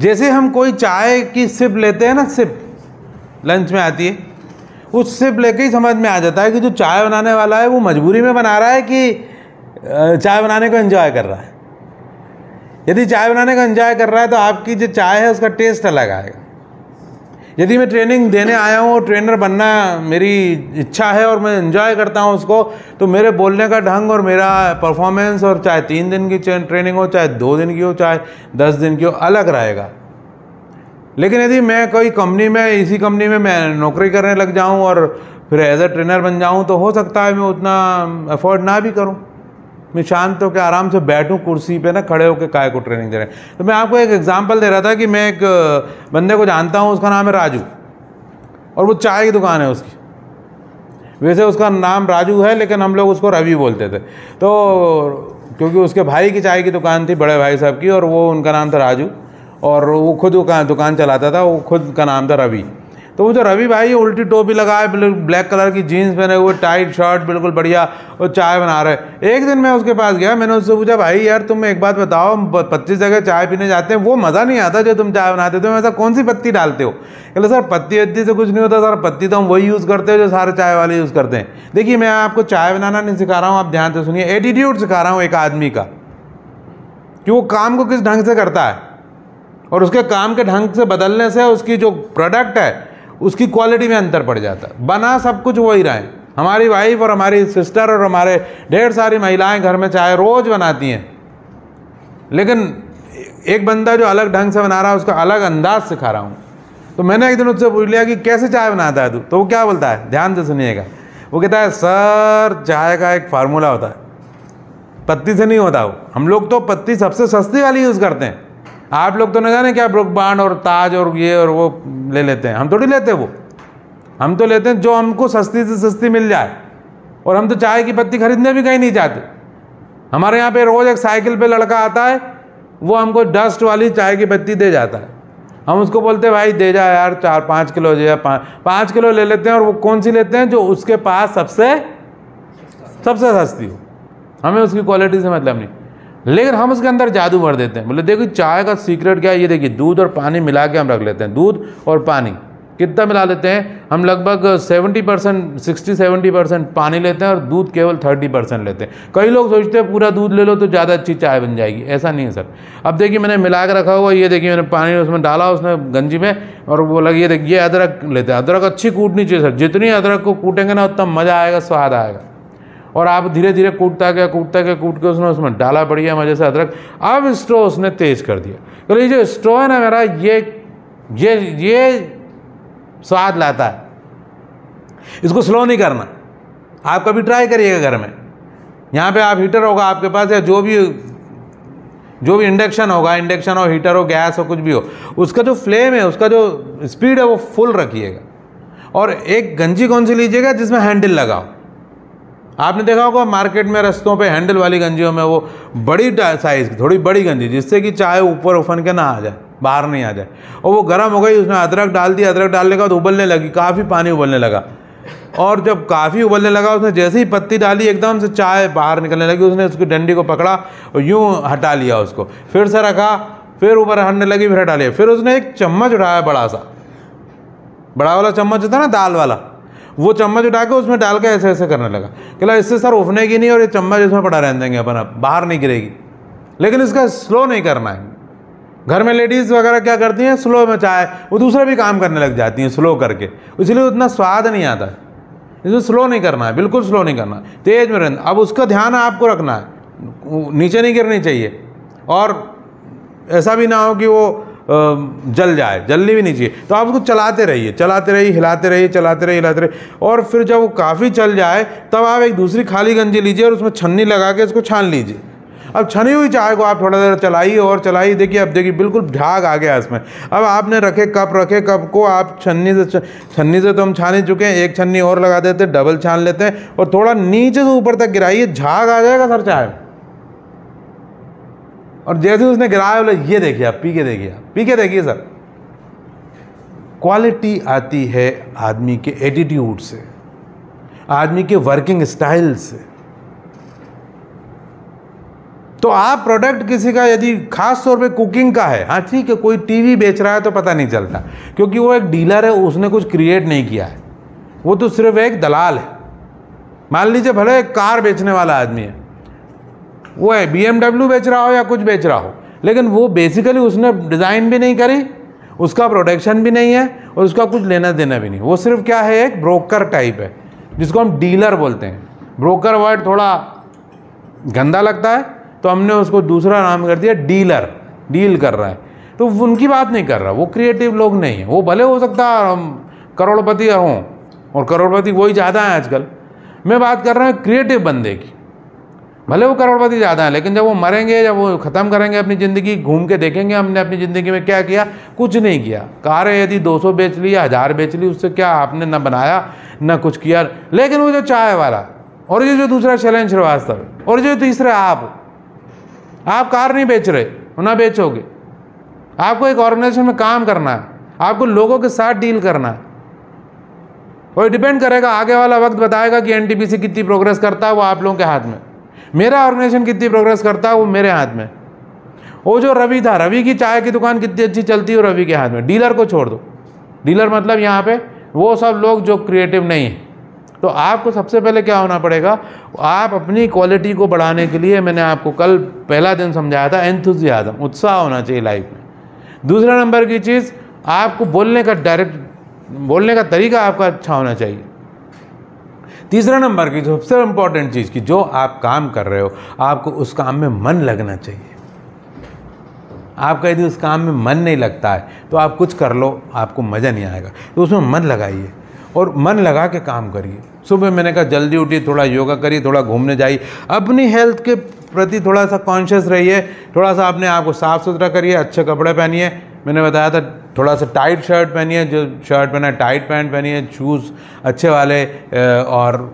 जैसे हम कोई चाय की सिप लेते हैं ना, सिप लंच में आती है, उस सिप लेके ही समझ में आ जाता है कि जो चाय बनाने वाला है वो मजबूरी में बना रहा है कि चाय बनाने को एंजॉय कर रहा है। यदि चाय बनाने का एंजॉय कर रहा है तो आपकी जो चाय है उसका टेस्ट अलग आएगा। यदि मैं ट्रेनिंग देने आया हूँ और ट्रेनर बनना मेरी इच्छा है और मैं एंजॉय करता हूँ उसको, तो मेरे बोलने का ढंग और मेरा परफॉर्मेंस, और चाहे 3 दिन की ट्रेनिंग हो, चाहे 2 दिन की हो, चाहे 10 दिन की हो, अलग रहेगा। लेकिन यदि मैं कोई कंपनी में, इसी कंपनी में मैं नौकरी करने लग जाऊँ और फिर एज ए ट्रेनर बन जाऊँ, तो हो सकता है मैं उतना अफोर्ड ना भी करूँ। मैं शांत होकर आराम से बैठूं कुर्सी पे ना, खड़े होकर काय को ट्रेनिंग दे रहे हैं। तो मैं आपको एक एग्जांपल दे रहा था कि मैं एक बंदे को जानता हूं, उसका नाम है राजू, और वो चाय की दुकान है उसकी। वैसे उसका नाम राजू है लेकिन हम लोग उसको रवि बोलते थे, तो क्योंकि उसके भाई की चाय की दुकान थी, बड़े भाई साहब की, और वो उनका नाम था राजू, और वो खुद दुकान चलाता था, वो खुद का नाम था रवि। तो वो जो रवि भाई उल्टी टोपी लगाए, ब्लैक कलर की जीन्स पहने हुए, टाइट शर्ट, बिल्कुल बढ़िया, वो चाय बना रहे। एक दिन मैं उसके पास गया, मैंने उससे पूछा, भाई यार तुम एक बात बताओ, 25 जगह चाय पीने जाते हैं, वो मज़ा नहीं आता जो तुम चाय बनाते हो, ऐसा कौन सी पत्ती डालते हो? कहते सर पत्ती वत्ती से कुछ नहीं होता सर, पत्ती तो हम वही यूज़ करते हैं जो सारे चाय वाले यूज़ करते हैं। देखिए मैं आपको चाय बनाना नहीं सिखा रहा हूँ, आप ध्यान से सुनिए, एटीट्यूड सिखा रहा हूँ एक आदमी का, कि वो काम को किस ढंग से करता है, और उसके काम के ढंग से बदलने से उसकी जो प्रोडक्ट है उसकी क्वालिटी में अंतर पड़ जाता है। बना सब कुछ वही रहे। हमारी वाइफ और हमारी सिस्टर और हमारे ढेर सारी महिलाएं घर में चाय रोज बनाती हैं, लेकिन एक बंदा जो अलग ढंग से बना रहा है उसका अलग अंदाज सिखा रहा हूँ। तो मैंने एक दिन उससे पूछ लिया कि कैसे चाय बनाता है तू? तो वो क्या बोलता है, ध्यान से सुनिएगा। वो कहता है सर चाय का एक फार्मूला होता है, पत्ती से नहीं होता वो। हम लोग तो पत्ती सबसे सस्ती वाली यूज़ करते हैं, आप लोग तो न जाने क्या ब्रुक बांड और ताज और ये और वो ले लेते हैं। हम थोड़ी लेते वो, हम तो लेते हैं जो हमको सस्ती से सस्ती मिल जाए, और हम तो चाय की पत्ती खरीदने भी कहीं नहीं जाते। हमारे यहाँ पे रोज़ एक साइकिल पे लड़का आता है, वो हमको डस्ट वाली चाय की पत्ती दे जाता है। हम उसको बोलते हैं भाई दे जा यार 4-5 किलो दे जा, 5 किलो ले लेते हैं, और वो कौन सी लेते हैं? जो उसके पास सबसे सस्ती हो। हमें उसकी क्वालिटी से मतलब नहीं, लेकिन हम उसके अंदर जादू भर देते हैं। बोले देखो चाय का सीक्रेट क्या है, ये देखिए दूध और पानी मिला के हम रख लेते हैं। दूध और पानी कितना मिला लेते हैं हम? लगभग 70%, 60-70% पानी लेते हैं और दूध केवल 30% लेते हैं। कई लोग सोचते हैं पूरा दूध ले लो तो ज़्यादा अच्छी चाय बन जाएगी, ऐसा नहीं है सर। अब देखिए मैंने मिला के रखा हुआ, ये देखिए मैंने पानी उसमें डाला, उसमें गंजी में, और वो लगी, ये देखिए अदरक लेते हैं। अदरक अच्छी कूटनी चाहिए सर, जितनी अदरक को कूटेंगे ना उतना मज़ा आएगा, स्वाद आएगा। और आप धीरे धीरे कूट के उसमें डाला बढ़िया मजे से अदरक। अब स्ट्रो उसने तेज कर दिया, तो ये जो स्ट्रो है ना मेरा, ये स्वाद लाता है, इसको स्लो नहीं करना। आप कभी ट्राई करिएगा घर में, यहाँ पे आप हीटर होगा आपके पास, या जो भी इंडक्शन होगा, इंडक्शन हो, हीटर हो, गैस हो, कुछ भी हो, उसका जो फ्लेम है, उसका जो स्पीड है वो फुल रखिएगा। और एक गंजी कौन सी लीजिएगा जिसमें हैंडल लगाओ। आपने देखा होगा मार्केट में रस्तों पे हैंडल वाली गंजियों में वो बड़ी साइज़ की, थोड़ी बड़ी गंजी, जिससे कि चाय ऊपर उफन के ना आ जाए, बाहर नहीं आ जाए। और वो गर्म हो गई, उसमें अदरक डाल दी, अदरक डालने के बाद उबलने लगी, काफ़ी पानी उबलने लगा। और जब काफ़ी उबलने लगा, उसने जैसे ही पत्ती डाली एकदम से चाय बाहर निकलने लगी। उसने उसकी डंडी को पकड़ा और यूँ हटा लिया उसको, फिर से रखा, फिर ऊपर हटने लगी, फिर हटा लिया। फिर उसने एक चम्मच उठाया, बड़ा वाला चम्मच होता है ना दाल वाला, वो चम्मच उठा के उसमें डाल के ऐसे ऐसे करने लगा। कहला इससे सर उफने की नहीं, और ये चम्मच इसमें पड़ा रहने देंगे अपन, अब बाहर नहीं गिरेगी। लेकिन इसका स्लो नहीं करना है। घर में लेडीज़ वगैरह क्या करती हैं, स्लो में चाय, वो दूसरा भी काम करने लग जाती हैं स्लो करके, इसलिए उतना स्वाद नहीं आता है। इसमें स्लो नहीं करना है, बिल्कुल स्लो नहीं करना, तेज में रहना। अब उसका ध्यान आपको रखना है, नीचे नहीं गिरनी चाहिए, और ऐसा भी ना हो कि वो जल जाए, जलनी भी नहीं चाहिए। तो आप उसको चलाते रहिए, हिलाते रहिए। और फिर जब वो काफ़ी चल जाए तब आप एक दूसरी खाली गंजी लीजिए और उसमें छन्नी लगा के इसको छान लीजिए। अब छनी हुई चाय को आप थोड़ा देर चलाइए, देखिए अब देखिए बिल्कुल झाग आ गया इसमें। अब आपने कप को आप छन्नी से तो हम छान ही चुके हैं, एक छन्नी और लगा देते, डबल छान लेते हैं, और थोड़ा नीचे से ऊपर तक गिराइए, झाग आ जाएगा सर चाय। और जैसे उसने गिराया, बोले ये देखिए आप पी के देखिए सर। क्वालिटी आती है आदमी के एटीट्यूड से, आदमी के वर्किंग स्टाइल से। तो आप प्रोडक्ट किसी का यदि खास तौर पे कुकिंग का है, हाँ ठीक है, कोई टीवी बेच रहा है तो पता नहीं चलता, क्योंकि वो एक डीलर है, उसने कुछ क्रिएट नहीं किया है, वो तो सिर्फ एक दलाल है। मान लीजिए भले एक कार बेचने वाला आदमी है, वो है BMW बेच रहा हो या कुछ बेच रहा हो, लेकिन वो बेसिकली उसने डिज़ाइन भी नहीं करी, उसका प्रोडक्शन भी नहीं है और उसका कुछ लेना देना भी नहीं, वो सिर्फ क्या है, एक ब्रोकर टाइप है, जिसको हम डीलर बोलते हैं। ब्रोकर वर्ड थोड़ा गंदा लगता है तो हमने उसको दूसरा नाम कर दिया डीलर, डील कर रहा है। तो उनकी बात नहीं कर रहा, वो क्रिएटिव लोग नहीं है। वो भले हो सकता है करोड़पति हों, और करोड़पति वही ज़्यादा है आजकल। मैं बात कर रहा हूँ क्रिएटिव बंदे की। भले वो करोड़पति ज़्यादा है, लेकिन जब वो मरेंगे, जब वो ख़त्म करेंगे अपनी ज़िंदगी, घूम के देखेंगे हमने अपनी ज़िंदगी में क्या किया, कुछ नहीं किया। कारें यदि 200 बेच ली या 1000 बेच ली, उससे क्या आपने ना बनाया ना कुछ किया। लेकिन वो जो चाय वाला, और ये जो दूसरा शैलेंद्र श्रीवास्तव, और जो तीसरा आप कार नहीं बेच रहे, ना बेचोगे। आपको एक ऑर्गेनाइजेशन में काम करना है, आपको लोगों के साथ डील करना है, और डिपेंड करेगा, आगे वाला वक्त बताएगा कि NTPC कितनी प्रोग्रेस करता है, वो आप लोगों के हाथ में। मेरा ऑर्गेनाइजेशन कितनी प्रोग्रेस करता है, वो मेरे हाथ में। वो जो रवि था, रवि की चाय की दुकान कितनी अच्छी चलती है, वो रवि के हाथ में। डीलर को छोड़ दो, डीलर मतलब यहाँ पे वो सब लोग जो क्रिएटिव नहीं है। तो आपको सबसे पहले क्या होना पड़ेगा, आप अपनी क्वालिटी को बढ़ाने के लिए, मैंने आपको कल पहला दिन समझाया था, एंथुजियाज्म, उत्साह होना चाहिए लाइफ में। दूसरा नंबर की चीज़, आपको बोलने का तरीका आपका अच्छा होना चाहिए। तीसरा नंबर की सबसे इम्पोर्टेंट चीज़, कि जो आप काम कर रहे हो, आपको उस काम में मन लगना चाहिए। आपका यदि उस काम में मन नहीं लगता है तो आप कुछ कर लो, आपको मज़ा नहीं आएगा। तो उसमें मन लगाइए और मन लगा के काम करिए। सुबह मैंने कहा जल्दी उठिए, थोड़ा योगा करिए, थोड़ा घूमने जाइए, अपनी हेल्थ के प्रति थोड़ा सा कॉन्शियस रहिए, थोड़ा सा अपने आप को साफ़ सुथरा करिए, अच्छे कपड़े पहनिए। मैंने बताया था थोड़ा सा टाइट शर्ट पहनिए, जो शर्ट पहना है टाइट पैंट पहनिए, शूज़ अच्छे वाले, और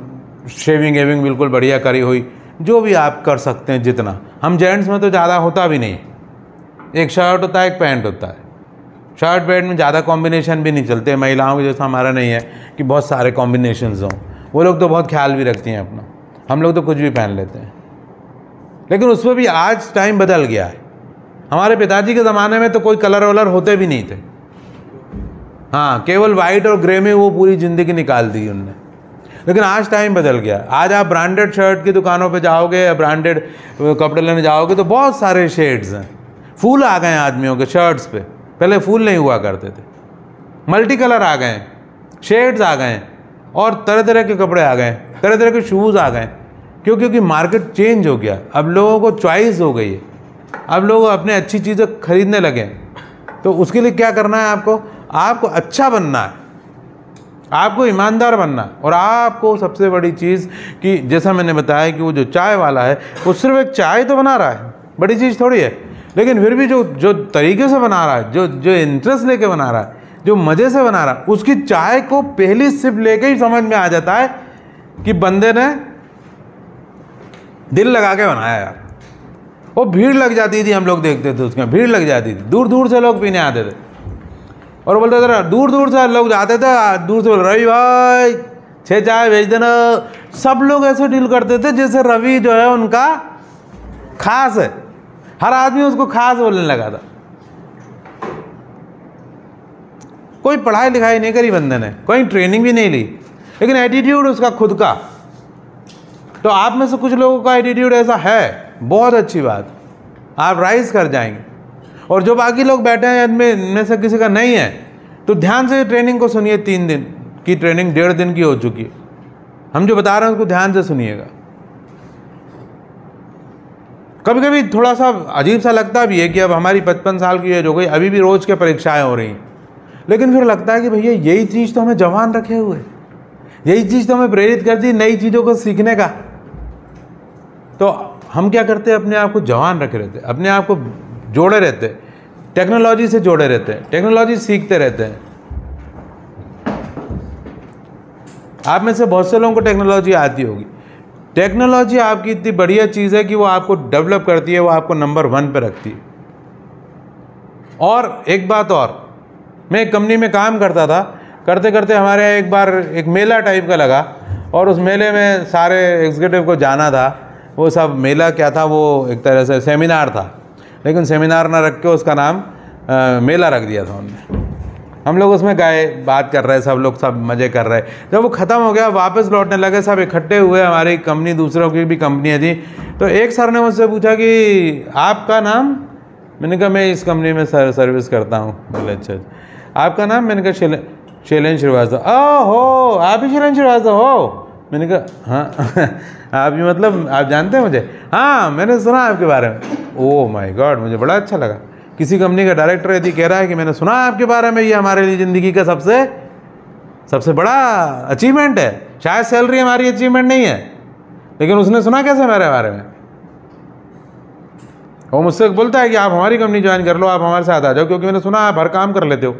शेविंग बिल्कुल बढ़िया करी हुई, जो भी आप कर सकते हैं जितना। हम जेंट्स में तो ज़्यादा होता भी नहीं, एक शर्ट होता है, एक पैंट होता है। शर्ट पैंट में ज़्यादा कॉम्बिनेशन भी नहीं चलते, महिलाओं के जैसा हमारा नहीं है कि बहुत सारे कॉम्बिनेशंस हों। वो लोग तो बहुत ख्याल भी रखती हैं अपना, हम लोग तो कुछ भी पहन लेते हैं। लेकिन उसमें भी आज टाइम बदल गया है। हमारे पिताजी के ज़माने में तो कोई कलर वलर होते भी नहीं थे, हाँ, केवल वाइट और ग्रे में वो पूरी ज़िंदगी निकाल दी उनने। लेकिन आज टाइम बदल गया। आज आप ब्रांडेड शर्ट की दुकानों पे जाओगे या ब्रांडेड कपड़े लेने जाओगे तो बहुत सारे शेड्स हैं। फूल आ गए हैं आदमियों के शर्ट्स पे, पहले फूल नहीं हुआ करते थे। मल्टी कलर आ गए हैं, शेड्स आ गए हैं, और तरह तरह के कपड़े आ गए हैं, तरह तरह के शूज़ आ गए हैं। क्यों? क्योंकि मार्केट चेंज हो गया, अब लोगों को चॉइस हो गई है, अब लोग अपने अच्छी चीज़ें खरीदने लगे हैं। तो उसके लिए क्या करना है, आपको अच्छा बनना है, आपको ईमानदार बनना है। और आपको सबसे बड़ी चीज़ कि जैसा मैंने बताया कि वो जो चाय वाला है, वो सिर्फ एक चाय तो बना रहा है, बड़ी चीज़ थोड़ी है, लेकिन फिर भी जो तरीके से बना रहा है, जो इंटरेस्ट लेके बना रहा है, जो मज़े से बना रहा है, उसकी चाय को पहली सिप लेके ही समझ में आ जाता है कि बंदे ने दिल लगा के बनाया यार। वो भीड़ लग जाती थी, हम लोग देखते थे उसमें भीड़ लग जाती थी, दूर दूर से लोग पीने आते थे, और बोलते थे दूर दूर से लोग जाते थे, दूर से बोल रवि भाई 6 चाय भेज देना। सब लोग ऐसे डील करते थे जैसे रवि जो है उनका खास है, हर आदमी उसको खास बोलने लगा था। कोई पढ़ाई लिखाई नहीं करी बंदे ने, कोई ट्रेनिंग भी नहीं ली, लेकिन एटीट्यूड उसका खुद का। तो आप में से कुछ लोगों का एटीट्यूड ऐसा है, बहुत अच्छी बात, आप राइज कर जाएंगे। और जो बाकी लोग बैठे हैं इनमें से किसी का नहीं है, तो ध्यान से ट्रेनिंग को सुनिए। 3 दिन की ट्रेनिंग 1.5 दिन की हो चुकी है, हम जो बता रहे हैं उसको ध्यान से सुनिएगा। कभी कभी थोड़ा सा अजीब सा लगता भी है कि अब हमारी 55 साल की एज हो गई, अभी भी रोज़ के परीक्षाएं हो रही हैं, लेकिन फिर लगता है कि भैया यही चीज़ तो हमें जवान रखे हुए, यही चीज़ तो हमें प्रेरित करती नई चीज़ों को सीखने का। तो हम क्या करते हैं, अपने आप को जवान रखे रहते, अपने आप को जोड़े रहते, टेक्नोलॉजी से जोड़े रहते हैं, टेक्नोलॉजी सीखते रहते हैं। आप में से बहुत से लोगों को टेक्नोलॉजी आती होगी। टेक्नोलॉजी आपकी इतनी बढ़िया चीज़ है कि वो आपको डेवलप करती है, वो आपको नंबर 1 पे रखती है। और एक बात और, मैं एक कंपनी में काम करता था, करते करते हमारे एक बार एक मेला टाइप का लगा, और उस मेले में सारे एग्जीक्यूटिव को जाना था, वो सब मेला क्या था, वो एक तरह से सेमिनार था, लेकिन सेमिनार ना रख के उसका नाम मेला रख दिया था उन्होंने। हम लोग उसमें गए, बात कर रहे, सब लोग सब मज़े कर रहे। जब वो ख़त्म हो गया, वापस लौटने लगे, सब इकट्ठे हुए, हमारी कंपनी दूसरों की भी कंपनियाँ थी। तो एक सर ने मुझसे पूछा कि आपका नाम? मैंने कहा मैं इस कंपनी में सर्विस करता हूँ। बोले अच्छा, आपका नाम? मैंने कहा शैलेंद्र श्रीवास्तव। ओहो, आप ही शैलेंद्र श्रीवास्तव हो? मैंने कहा हाँ। आप ही मतलब आप जानते हैं मुझे? हाँ, मैंने सुना आपके बारे में। ओह माय गॉड, मुझे बड़ा अच्छा लगा। किसी कंपनी का डायरेक्टर यदि कह रहा है कि मैंने सुना आपके बारे में, ये हमारे लिए ज़िंदगी का सबसे बड़ा अचीवमेंट है। शायद सैलरी हमारी अचीवमेंट नहीं है, लेकिन उसने सुना कैसे मेरे बारे में? वो मुझसे बोलता है कि आप हमारी कंपनी ज्वाइन कर लो, आप हमारे साथ आ जाओ, क्योंकि मैंने सुना आप हर काम कर लेते हो।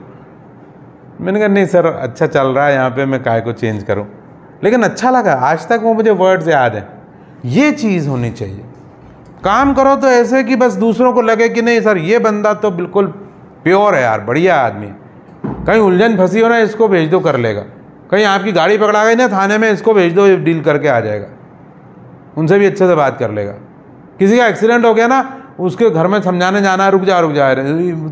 मैंने कहा नहीं सर, अच्छा चल रहा है यहाँ पे, मैं काय को चेंज करूँ। लेकिन अच्छा लगा, आज तक वो मुझे वर्ड्स याद हैं। ये चीज़ होनी चाहिए। काम करो तो ऐसे कि बस दूसरों को लगे कि नहीं सर, ये बंदा तो बिल्कुल प्योर है यार, बढ़िया आदमी। कहीं उलझन फंसी हो ना, इसको भेज दो, कर लेगा। कहीं आपकी गाड़ी पकड़ा गई ना थाने में, इसको भेज दो, डील करके आ जाएगा। उनसे भी अच्छे से बात कर लेगा। किसी का एक्सीडेंट हो गया ना, उसके घर में समझाने जाना है, रुक जा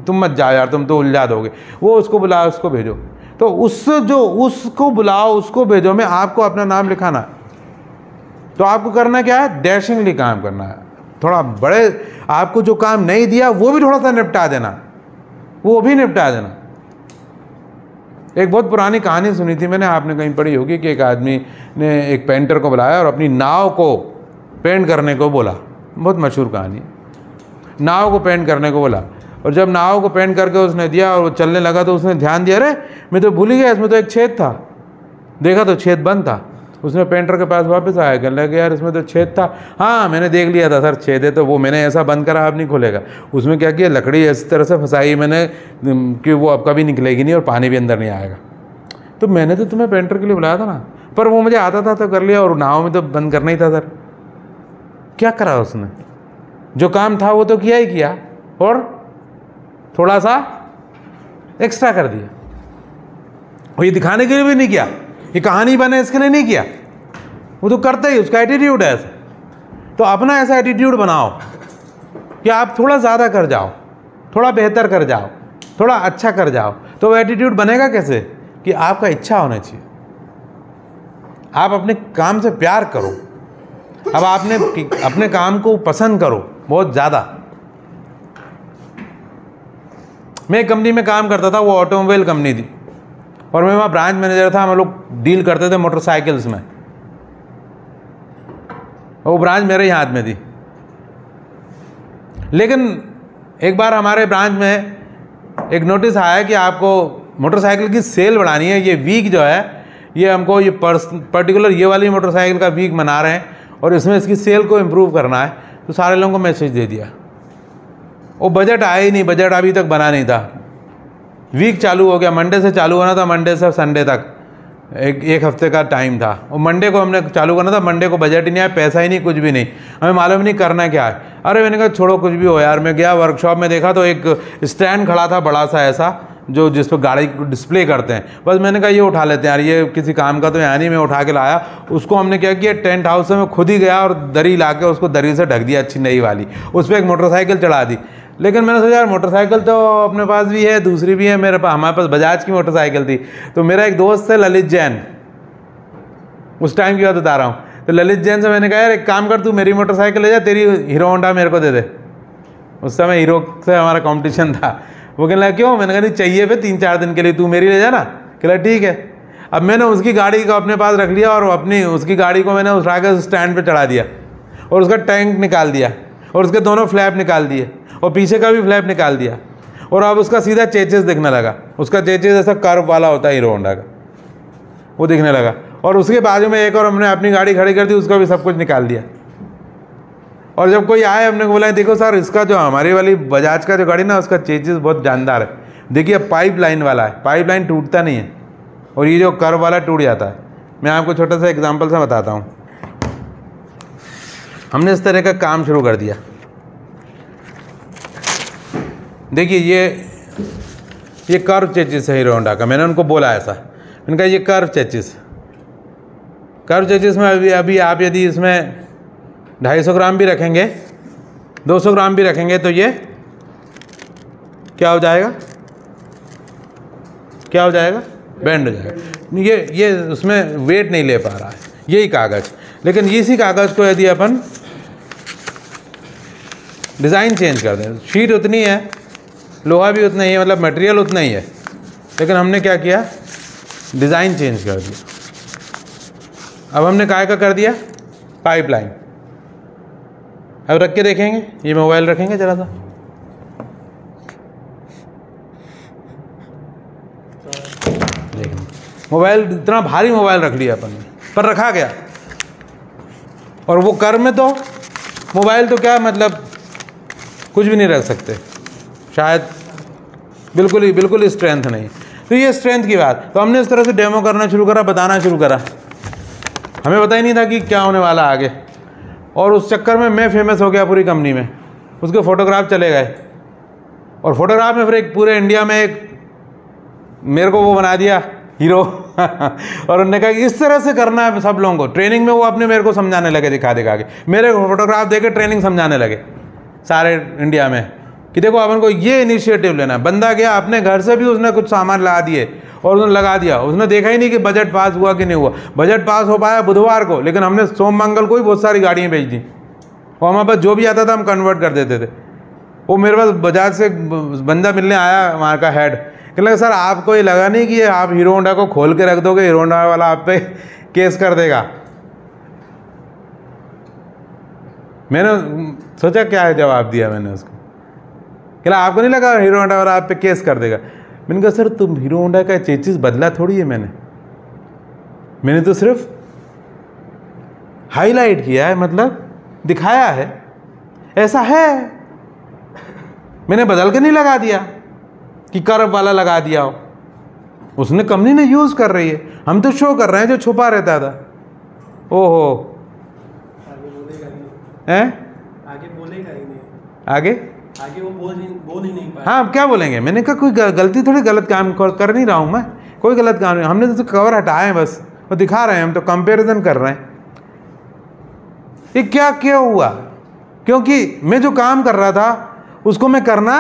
तुम मत जाओ यार, तुम तो उलझा दोगे। वो उसको बुलाओ, उसको भेजो। तो उसको बुलाओ, उसको भेजो में आपको अपना नाम लिखाना। तो आपको करना क्या है? डैशिंगली काम करना है। थोड़ा बड़े आपको जो काम नहीं दिया वो भी थोड़ा सा निपटा देना, वो भी निपटा देना। एक बहुत पुरानी कहानी सुनी थी मैंने, आपने कहीं पढ़ी होगी, कि एक आदमी ने एक पेंटर को बुलाया और अपनी नाव को पेंट करने को बोला। बहुत मशहूर कहानी। नाव को पेंट करने को बोला, और जब नाव को पेंट करके उसने दिया और वो चलने लगा तो उसने ध्यान दिया, अरे मैं तो भूल ही गया, इसमें तो एक छेद था। देखा तो छेद बंद था। उसने पेंटर के पास वापस आया, कहने लगा यार इसमें तो छेद था। हाँ मैंने देख लिया था सर, छेद है, तो वो मैंने ऐसा बंद करा, अब नहीं खुलेगा। उसमें क्या किया, लकड़ी इस तरह से फंसाई मैंने कि वो अब कभी निकलेगी नहीं और पानी भी अंदर नहीं आएगा। तो मैंने तो तुम्हें पेंटर के लिए बुलाया था ना, पर वो मुझे आता था तो कर लिया, और नाव में तो बंद करना ही था सर। क्या करा उसने? जो काम था वो तो किया ही किया, और थोड़ा सा एक्स्ट्रा कर दिया। और ये दिखाने के लिए भी नहीं किया, ये कहानी बने इसके लिए नहीं किया, वो तो करता ही, उसका एटीट्यूड है ऐसा। तो अपना ऐसा एटीट्यूड बनाओ कि आप थोड़ा ज़्यादा कर जाओ, थोड़ा बेहतर कर जाओ, थोड़ा अच्छा कर जाओ। तो वो एटीट्यूड बनेगा कैसे? कि आपका इच्छा होना चाहिए, आप अपने काम से प्यार करो, अब आपने अपने काम को पसंद करो बहुत ज़्यादा। मैं एक कंपनी में काम करता था, वो ऑटोमोबाइल कंपनी थी, और मैं वहाँ ब्रांच मैनेजर था। हम लोग डील करते थे मोटरसाइकिल्स में, वो ब्रांच मेरे ही हाथ में थी। लेकिन एक बार हमारे ब्रांच में एक नोटिस आया कि आपको मोटरसाइकिल की सेल बढ़ानी है। ये वीक जो है, ये हमको ये पर्टिकुलर ये वाली मोटरसाइकिल का वीक मना रहे हैं, और इसमें इसकी सेल को इम्प्रूव करना है। तो सारे लोगों को मैसेज दे दिया। वो बजट आया ही नहीं, बजट अभी तक बना नहीं था। वीक चालू हो गया, मंडे से चालू होना था, मंडे से संडे तक एक हफ्ते का टाइम था। और मंडे को हमने चालू करना था, मंडे को बजट ही नहीं आया, पैसा ही नहीं, कुछ भी नहीं, हमें मालूम नहीं करना क्या है। अरे मैंने कहा छोड़ो कुछ भी हो यार। मैं गया वर्कशॉप में, देखा तो एक स्टैंड खड़ा था बड़ा सा ऐसा, जो जिस पर गाड़ी को डिस्प्ले करते हैं। बस मैंने कहा ये उठा लेते हैं यार, ये किसी काम का तो यहाँ नहीं। मैं उठा के लाया उसको। हमने क्या किया, टेंट हाउस में खुद ही गया और दरी ला के उसको दरी से ढक दिया अच्छी नई वाली, उस पर एक मोटरसाइकिल चढ़ा दी। लेकिन मैंने सोचा यार मोटरसाइकिल तो अपने पास भी है, दूसरी भी है मेरे पास, हमारे पास बजाज की मोटरसाइकिल थी। तो मेरा एक दोस्त है ललित जैन, उस टाइम की बात बता रहा हूँ। तो ललित जैन से मैंने कहा यार एक काम कर, तू मेरी मोटरसाइकिल ले जा, तेरी हीरो होंडा मेरे को दे दे। उस समय हीरो से हमारा कॉम्पिटिशन था। वो कहने लगा क्यों? मैंने कहा नहीं चाहिए पे 3-4 दिन के लिए, तू मेरी ले जा ना। कहला ठीक है। अब मैंने उसकी गाड़ी को अपने पास रख लिया, और उसकी गाड़ी को मैंने उठा के स्टैंड पे चढ़ा दिया, और उसका टैंक निकाल दिया, और उसके दोनों फ्लैप निकाल दिए, और पीछे का भी फ्लैप निकाल दिया। और अब उसका सीधा चेचिस दिखने लगा। उसका चेचिस ऐसा कर्व वाला होता है हीरो होंडा का, वो दिखने लगा। और उसके बाजू में एक और हमने अपनी गाड़ी खड़ी कर दी, उसका भी सब कुछ निकाल दिया। और जब कोई आए, हमने बोला देखो सर, इसका जो हमारी वाली बजाज का जो गाड़ी ना, उसका चेचिस बहुत जानदार है, देखिए पाइप लाइन वाला है, पाइप लाइन टूटता नहीं है, और ये जो कर्व वाला टूट जाता है। मैं आपको छोटा सा एग्जांपल से बताता हूँ। हमने इस तरह का काम शुरू कर दिया। देखिए ये कर्व चेचिस है हीरो होंडा का। मैंने उनको बोला ऐसा, मैंने कहा ये कर्व चेचिस में अभी आप यदि इसमें 250 ग्राम भी रखेंगे, 200 ग्राम भी रखेंगे तो ये क्या हो जाएगा, क्या हो जाएगा, बैंड हो जाएगा। ये उसमें वेट नहीं ले पा रहा है, यही कागज़। लेकिन इसी कागज़ को यदि अपन डिज़ाइन चेंज कर दें, शीट उतनी है, लोहा भी उतना ही है, मतलब मटेरियल उतना ही है, लेकिन हमने क्या किया, डिज़ाइन चेंज कर दिया। अब हमने काय का कर दिया, पाइपलाइन। अब रख के देखेंगे, ये मोबाइल रखेंगे जरा सा, मोबाइल इतना भारी मोबाइल रख लिया अपन ने, पर रखा गया। और वो कर में तो मोबाइल तो क्या मतलब कुछ भी नहीं रख सकते, शायद बिल्कुल ही स्ट्रेंथ नहीं। तो ये स्ट्रेंथ की बात, तो हमने इस तरह से डेमो करना शुरू करा, बताना शुरू करा। हमें पता ही नहीं था कि क्या होने वाला आगे, और उस चक्कर में मैं फेमस हो गया पूरी कंपनी में। उसके फ़ोटोग्राफ चले गए, और फोटोग्राफ में फिर एक पूरे इंडिया में एक मेरे को वो बना दिया हीरो और उन्होंने कहा कि इस तरह से करना है सब लोगों को। ट्रेनिंग में वो अपने मेरे को समझाने लगे, दिखा के मेरे फोटोग्राफ देके ट्रेनिंग समझाने लगे सारे इंडिया में कि देखो अपन को ये इनिशिएटिव लेना है। बंदा गया अपने घर से भी, उसने कुछ सामान ला दिए और उसने लगा दिया। उसने देखा ही नहीं कि बजट पास हुआ कि नहीं हुआ। बजट पास हो पाया बुधवार को, लेकिन हमने सोम मंगल को ही बहुत सारी गाड़ियाँ भेज दी, और हमारे पास जो भी आता था हम कन्वर्ट कर देते थे। वो मेरे पास बजाज से बंदा मिलने आया, वहाँ का हेड, कहने सर आपको ये लगा नहीं कि ये आप हीरो होंडा को खोल के रख दोगे, हीरो होंडा वाला आप पे केस कर देगा। मैंने सोचा क्या है जवाब दिया मैंने उसको, कहला आपको नहीं लगा हीरो होंडा वाला आप पे केस कर देगा। मैंने कहा सर तुम हीरो होंडा का चेचिस बदला थोड़ी है, मैंने तो सिर्फ हाईलाइट किया है, मतलब दिखाया है ऐसा है। मैंने बदल के नहीं लगा दिया कि कर्व वाला लगा दिया हो, उसने कंपनी ने यूज़ कर रही है, हम तो शो कर रहे हैं जो छुपा रहता था। ओहो हैं, आगे बोलेगा ही नहीं, आगे वो बोल ही नहीं पाया। हाँ क्या बोलेंगे। मैंने कहा कोई गलती थोड़ी, गलत काम कर नहीं रहा हूँ मैं, कोई गलत काम नहीं। हमने तो कवर हटाए हैं बस, वो दिखा रहे हैं, हम तो कंपैरिजन कर रहे हैं। ये क्या क्या हुआ, क्योंकि मैं जो काम कर रहा था उसको मैं करना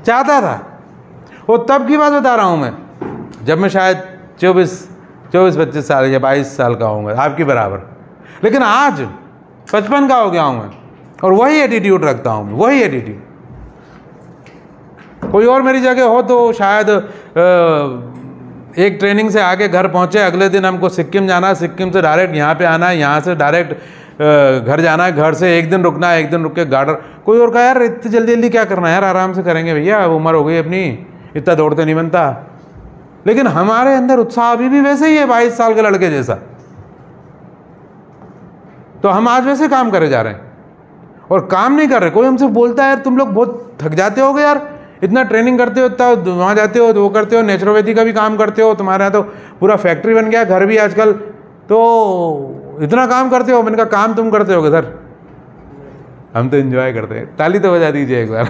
चाहता था। वो तब की बात बता रहा हूँ मैं, जब मैं शायद 24-25 साल या 22 साल का होऊंगा, आपकी बराबर। लेकिन आज 55 का हो गया हूँ मैं, और वही एटीट्यूड रखता हूँ मैं, वही एटीट्यूड। कोई और मेरी जगह हो तो शायद एक ट्रेनिंग से आके घर पहुँचे, अगले दिन हमको सिक्किम जाना है, सिक्किम से डायरेक्ट यहाँ पे आना है, यहाँ से डायरेक्ट घर जाना है, घर से एक दिन रुकना है, एक दिन रुक के गार्डन। कोई और कहा यार इतनी जल्दी क्या करना है यार, आराम से करेंगे भैया, उम्र हो गई अपनी, इतना दौड़ते नहीं बनता। लेकिन हमारे अंदर उत्साह अभी भी वैसे ही है, 22 साल के लड़के जैसा। तो हम आज वैसे काम करे जा रहे हैं और काम नहीं कर रहे। कोई हमसे बोलता है यार तुम लोग बहुत थक जाते होगे यार, इतना ट्रेनिंग करते हो, इतना वहाँ जाते हो, तो वो करते हो, नेचुरोपैथी का भी काम करते हो, तुम्हारे यहाँ तो पूरा फैक्ट्री बन गया, घर भी आजकल, तो इतना काम करते हो। मैंने कहा काम तुम करते होगे सर, हम तो एंजॉय करते हैं। ताली तो बजा दीजिए एक बार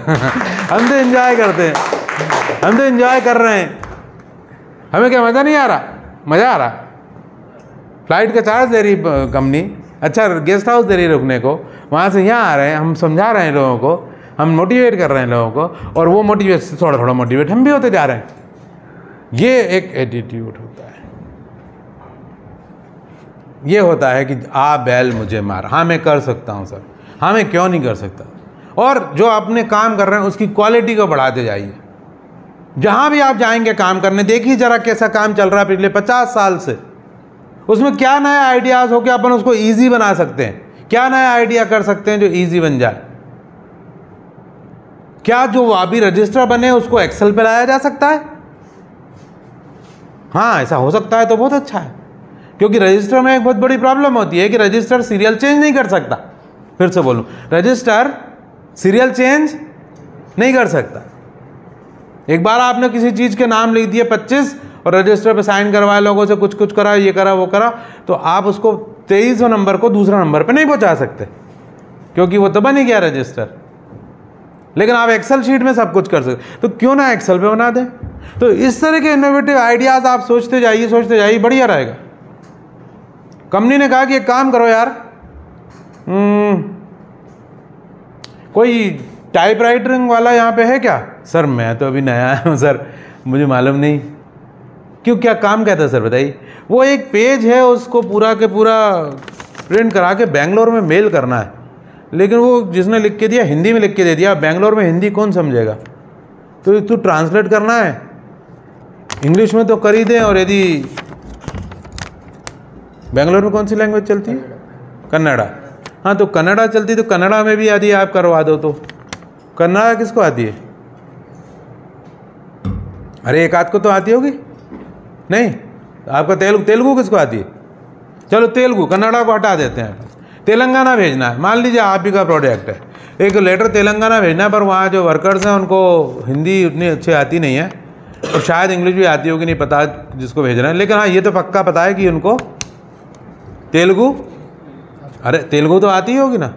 हम तो एंजॉय करते हैं, हम तो एंजॉय कर रहे हैं। हमें क्या मज़ा नहीं आ रहा? मज़ा आ रहा। फ्लाइट का चार्ज दे रही कंपनी, अच्छा गेस्ट हाउस दे रही रुकने को, वहाँ से यहाँ आ रहे हैं, हम समझा रहे हैं लोगों को, हम मोटिवेट कर रहे हैं लोगों को, और वो मोटिवेट से थोड़ा थोड़ा मोटिवेट हम भी होते जा रहे हैं। ये एक एटीट्यूड होता है। ये होता है कि आ बैल मुझे मार, हाँ मैं कर सकता हूँ सर, हाँ मैं क्यों नहीं कर सकता। और जो अपने काम कर रहे हैं उसकी क्वालिटी को बढ़ाते जाइए। जहाँ भी आप जाएंगे काम करने, देखिए जरा कैसा काम चल रहा है पिछले 50 साल से, उसमें क्या नया आइडियाज़ हो के अपन उसको ईजी बना सकते हैं, क्या नया आइडिया कर सकते हैं जो ईजी बन जाए। क्या जो अभी रजिस्टर बने उसको एक्सेल पे लाया जा सकता है? हाँ ऐसा हो सकता है तो बहुत अच्छा है, क्योंकि रजिस्टर में एक बहुत बड़ी प्रॉब्लम होती है कि रजिस्टर सीरियल चेंज नहीं कर सकता। फिर से बोलूं, रजिस्टर सीरियल चेंज नहीं कर सकता। एक बार आपने किसी चीज़ के नाम लिख दिए 25 और रजिस्टर पे साइन करवाए, लोगों से कुछ कुछ करा, ये करा वो करा, तो आप उसको 23 नंबर को दूसरा नंबर पे नहीं पहुंचा सकते, क्योंकि वो तो बन ही गया रजिस्टर। लेकिन आप एक्सेल शीट में सब कुछ कर सकते, तो क्यों ना एक्सेल पे बना दें। तो इस तरह के इनोवेटिव आइडियाज़ आप सोचते जाइए, बढ़िया रहेगा। कंपनी ने कहा कि एक काम करो यार, कोई टाइप राइटिंग वाला यहाँ पे है क्या? सर मैं तो अभी नया आया हूँ सर, मुझे मालूम नहीं। क्यों, क्या काम कहता है सर बताइए? वो एक पेज है, उसको पूरा के पूरा प्रिंट करा के बेंगलोर में मेल करना है, लेकिन वो जिसने लिख के दिया हिंदी में लिख के दे दिया। बेंगलोर में हिंदी कौन समझेगा? तो तू ट्रांसलेट करना है, इंग्लिश में तो कर ही दें। और यदि बेंगलोर में कौन सी लैंग्वेज चलती है? कन्नड़ा। हाँ तो कन्नड़ा चलती, तो कन्नड़ा में भी यदि आप करवा दो तो कन्नड़ा किसको आती है? अरे एक आध को तो आती होगी नहीं? आपका तेलुगु किसको आती है? चलो तेलुगु, कन्नड़ा को हटा देते हैं। तेलंगाना भेजना है, मान लीजिए आप ही का प्रोजेक्ट है, एक लेटर तेलंगाना भेजना है, पर वहाँ जो वर्कर्स हैं उनको हिंदी उतनी अच्छी आती नहीं है, और शायद इंग्लिश भी आती होगी, नहीं पता जिसको भेजना है। लेकिन हाँ ये तो पक्का पता है कि उनको तेलुगु, अरे तेलुगु तो आती ही होगी ना।